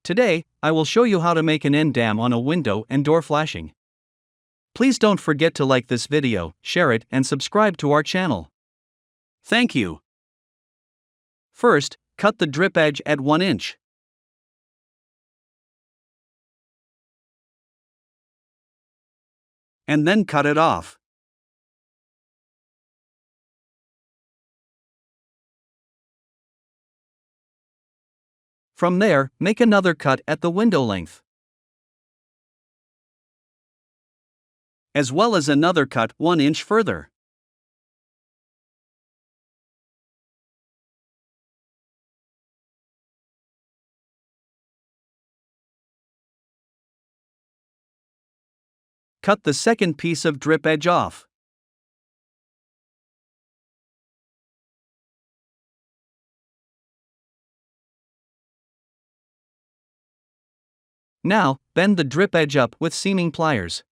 Today, I will show you how to make an end dam on a window and door flashing. Please don't forget to like this video, share it, and subscribe to our channel. Thank you. First, cut the drip edge at 1 inch. And then cut it off. From there, make another cut at the window length, as well as another cut 1 inch further. Cut the second piece of drip edge off. Now, bend the drip edge up with seaming pliers.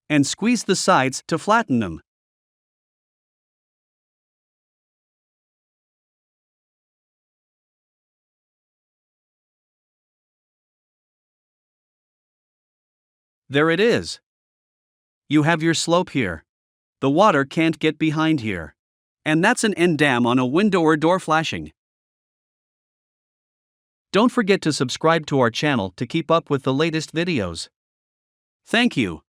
And squeeze the sides to flatten them. There it is. You have your slope here. The water can't get behind here. And that's an end dam on a window or door flashing. Don't forget to subscribe to our channel to keep up with the latest videos. Thank you.